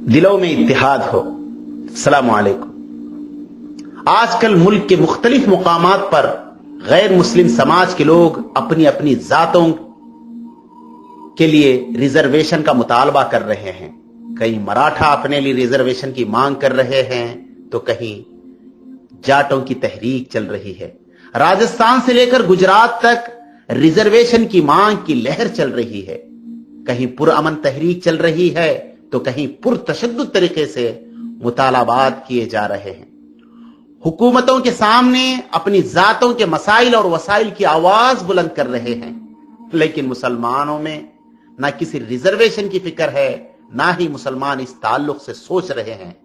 दिलों में इत्तेहाद हो। अस्सलाम वालेकुम। आजकल मुल्क के मुख्तलिफ मुकामात पर गैर मुस्लिम समाज के लोग अपनी अपनी जातों के लिए रिजर्वेशन का मुतालबा कर रहे हैं। कहीं मराठा अपने लिए रिजर्वेशन की मांग कर रहे हैं तो कहीं जाटों की तहरीक चल रही है। राजस्थान से लेकर गुजरात तक रिजर्वेशन की मांग की लहर चल रही है। कहीं पुरअमन तहरीक चल रही है तो कहीं पुरतशद्दुद तरीके से मुतालबात किए जा रहे हैं। हुकूमतों के सामने अपनी जातों के मसाइल और वसाइल की आवाज बुलंद कर रहे हैं, लेकिन मुसलमानों में ना किसी रिजर्वेशन की फिक्र है, ना ही मुसलमान इस ताल्लुक से सोच रहे हैं।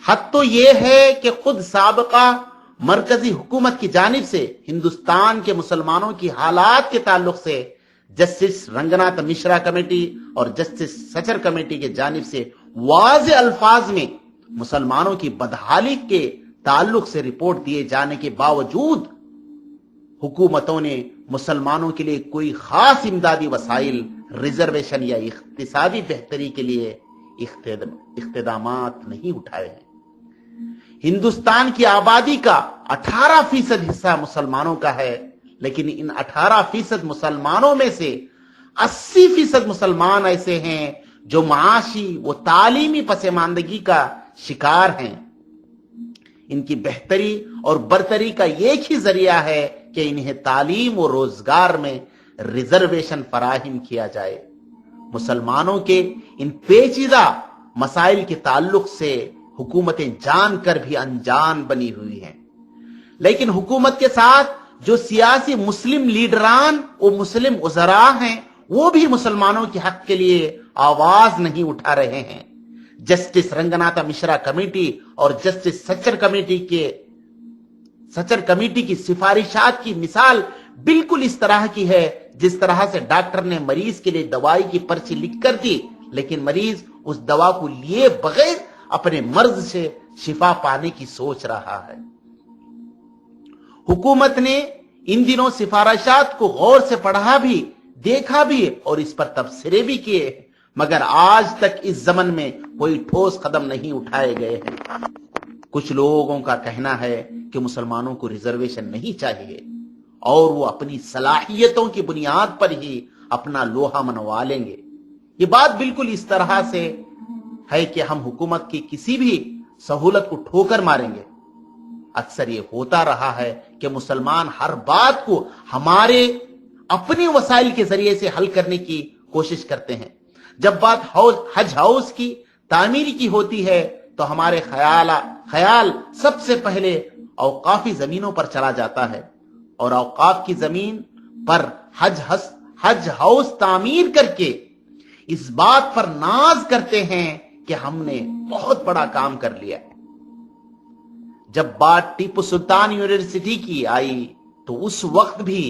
हद तो यह है कि खुद साबिका मरकजी हुकूमत की जानिब से हिंदुस्तान के मुसलमानों की हालात के ताल्लुक से जस्टिस रंगनाथ मिश्रा कमेटी और जस्टिस सचर कमेटी के जानिब से वाज़े अल्फाज में मुसलमानों की बदहाली के ताल्लुक से रिपोर्ट दिए जाने के बावजूद हुकूमतों ने मुसलमानों के लिए कोई खास इमदादी वसाइल, रिजर्वेशन या इख्तिसादी बेहतरी के लिए इख्तिदामात नहीं उठाए हैं। हिंदुस्तान की आबादी का 18% हिस्सा मुसलमानों का है, लेकिन इन 18% मुसलमानों में से 80% मुसलमान ऐसे हैं जो माशी व तालीमी पसमानदगी का शिकार हैं। इनकी बेहतरी और बरतरी का एक ही जरिया है कि इन्हें तालीम और रोजगार में रिजर्वेशन फराहिम किया जाए। मुसलमानों के इन पेचीदा मसाइल के ताल्लुक से हुकूमतें जानकर भी अनजान बनी हुई हैं, लेकिन हुकूमत के साथ जो सियासी मुस्लिम लीडरान और मुस्लिम उजरा हैं वो भी मुसलमानों के हक के लिए आवाज नहीं उठा रहे हैं। जस्टिस रंगनाथ मिश्रा कमेटी और जस्टिस सचर कमेटी की सिफारिशात की मिसाल बिल्कुल इस तरह की है जिस तरह से डॉक्टर ने मरीज के लिए दवाई की पर्ची लिख कर दी, लेकिन मरीज उस दवा को लिए बगैर अपने मर्ज से शिफा पाने की सोच रहा है। हुकूमत ने इन दिनों सिफारिशात को गौर से पढ़ा भी, देखा भी और इस पर तबसरे भी किए, मगर आज तक इस जमन में कोई ठोस कदम नहीं उठाए गए हैं। कुछ लोगों का कहना है कि मुसलमानों को रिजर्वेशन नहीं चाहिए और वो अपनी सलाहियतों की बुनियाद पर ही अपना लोहा मनवा लेंगे। ये बात बिल्कुल इस तरह से है कि हम हुकूमत की किसी भी सहूलत को ठोकर मारेंगे। अक्सर ये होता रहा है कि मुसलमान हर बात को हमारे अपने वसाइल के जरिए से हल करने की कोशिश करते हैं। जब बात हज हाउस की तामीर की होती है तो हमारे ख्याल सबसे पहले औकाफी जमीनों पर चला जाता है और औकाफ की जमीन पर हज हाउस तामीर करके इस बात पर नाज करते हैं कि हमने बहुत बड़ा काम कर लिया। जब बात टीपू सुल्तान यूनिवर्सिटी की आई तो उस वक्त भी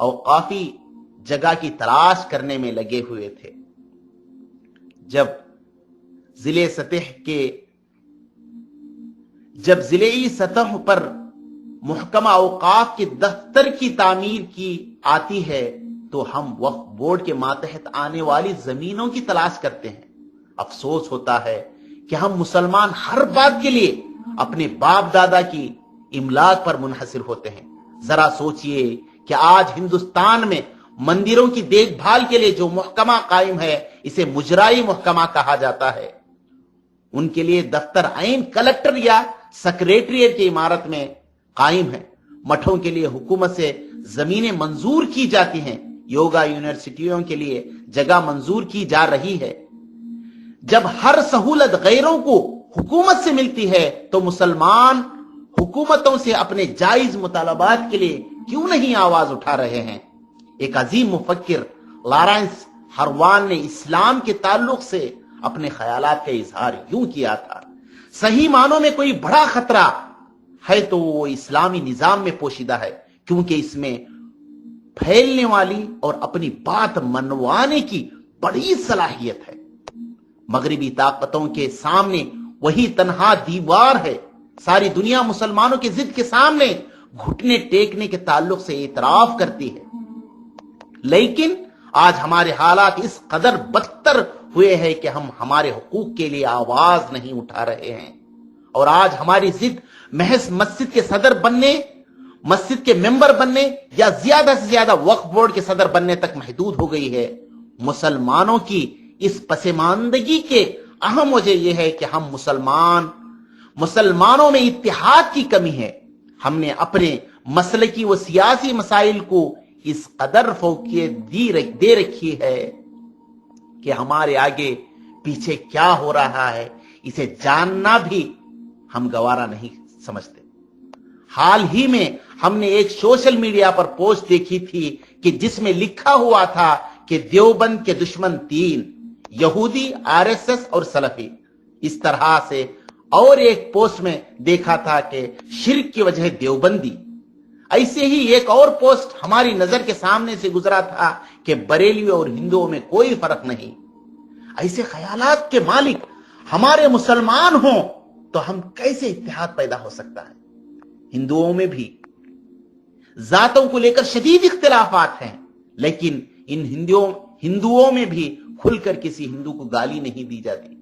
औकाफी जगह की तलाश करने में लगे हुए थे। जब जिलेई सतह पर मुहकमा औकाफ के दफ्तर की तामीर की आती है तो हम वक्फ बोर्ड के मातहत आने वाली जमीनों की तलाश करते हैं। अफसोस होता है कि हम मुसलमान हर बात के लिए अपने बाप दादा की इमलाक पर मुनहसिर होते हैं। जरा सोचिए कि आज हिंदुस्तान में मंदिरों की देखभाल के लिए जो मुहकमा कायम है इसे मुजराई मुहकमा कहा जाता है। उनके लिए दफ्तर आइन कलेक्टर या सेक्रेटरीट की इमारत में कायम है। मठों के लिए हुकूमत से जमीनें मंजूर की जाती हैं। योगा यूनिवर्सिटियों के लिए जगह मंजूर की जा रही है। जब हर सहूलत गैरों को हुकूमत से मिलती है तो मुसलमान हुकूमतों से अपने जायज मुतालबात के लिए क्यों नहीं आवाज उठा रहे हैं? एक अजीम मुफक्किर लॉरेंस हरवान ने इस्लाम के ताल्लुक से अपने ख्यालात का इजहार यूं किया था, सही मानों में कोई बड़ा खतरा है तो वो इस्लामी निजाम में पोशीदा है, क्योंकि इसमें फैलने वाली और अपनी बात मनवाने की बड़ी सलाहियत है। मगरिबी ताकतों के सामने वही तन्हा दीवार है। सारी दुनिया मुसलमानों की जिद के सामने घुटने टेकने के ताल्लुक से इतराफ करती है, लेकिन आज हमारे हालात इस कदर बदतर ہوئے ہیں کہ ہم ہمارے حقوق کے لیے آواز نہیں اٹھا رہے ہیں، اور آج ہماری ضد محض مسجد کے صدر بننے، مسجد کے ممبر بننے یا زیادہ سے زیادہ وقف بورڈ کے صدر بننے تک محدود ہو گئی ہے۔ مسلمانوں کی اس پسماندگی کے اہم وجہ یہ ہے کہ ہم مسلمانوں میں اتحاد کی کمی ہے۔ ہم نے اپنے مسلکی و سیاسی مسائل کو اس قدر فوقیت دے رکھی ہے کہ ہمارے آگے پیچھے کیا ہو رہا ہے اسے جاننا بھی ہم گوارا نہیں سمجھتے۔ حال ہی میں ہم نے ایک سوشل میڈیا پر پوسٹ دیکھی تھی کہ جس میں لکھا ہوا تھا کہ دیوبند کے دشمن 3 یہودی، RSS اور سلفی، اس طرح سے، اور ایک پوسٹ میں دیکھا تھا کہ شرک کی وجہ دیوبندی۔ ایسے ہی ایک اور پوسٹ ہماری نظر کے سامنے سے گزرا تھا کہ بریلوی اور ہندوؤں میں کوئی فرق نہیں۔ ایسے خیالات کے مالک ہمارے مسلمان ہوں تو ہم کیسے اتحاد پیدا ہو سکتا ہے؟ ہندوؤں میں بھی ذاتوں کو لے کر شدید اختلافات ہیں، لیکن ان ہندوؤں میں بھی کھل کر کسی ہندو کو گالی نہیں دی جاتی۔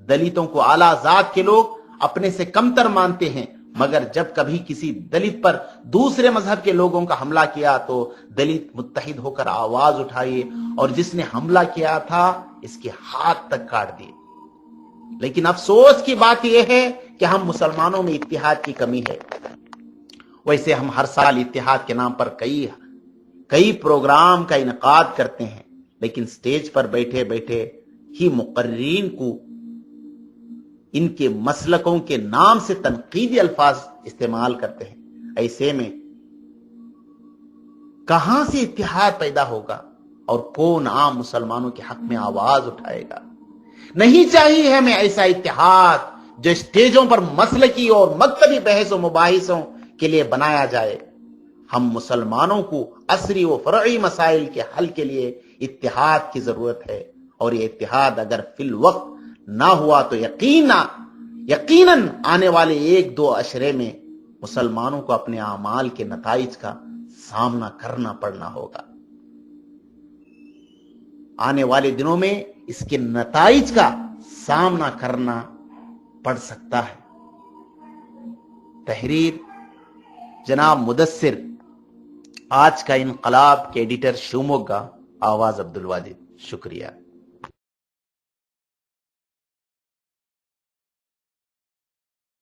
دلتوں کو اعلیٰ ذات کے لوگ اپنے سے کمتر مانتے ہیں، مگر جب کبھی کسی دلت پر دوسرے مذہب کے لوگوں کا حملہ کیا تو دلت متحد ہو کر آواز اٹھائی اور جس نے حملہ کیا تھا اس کے ہاتھ تک کاٹ دیے۔ لیکن افسوس کی بات یہ ہے کہ ہم مسلمانوں میں اتحاد کی کمی ہے۔ ویسے ہم ہر سال اتحاد کے نام پر کئی پروگرام کا انعقاد کرتے ہیں، لیکن سٹیج پر بیٹھے بیٹھے ہی مقررین کو ان کے مسلکوں کے نام سے تنقیدی الفاظ استعمال کرتے ہیں۔ ایسے میں کہاں سے اتحاد پیدا ہوگا اور کون عام مسلمانوں کے حق میں آواز اٹھائے گا؟ نہیں چاہیے ہمیں ایسا اتحاد جو اسٹیجوں پر مسلکی اور مکتبی بحث و مباحثوں کے لیے بنایا جائے۔ ہم مسلمانوں کو عصری و فرعی مسائل کے حل کے لیے اتحاد کی ضرورت ہے، اور یہ اتحاد اگر فی الوقت نہ ہوا تو یقیناً آنے والے 1-2 عشرے میں مسلمانوں کو اپنے اعمال کے نتائج کا سامنا کرنا پڑنا ہوگا۔ آنے والے دنوں میں اس کے نتائج کا سامنا کرنا پڑ سکتا ہے۔ تحریر جناب مدثر، آج کا انقلاب کے ایڈیٹر شیوموگا، آواز عبدالواجد۔ شکریہ۔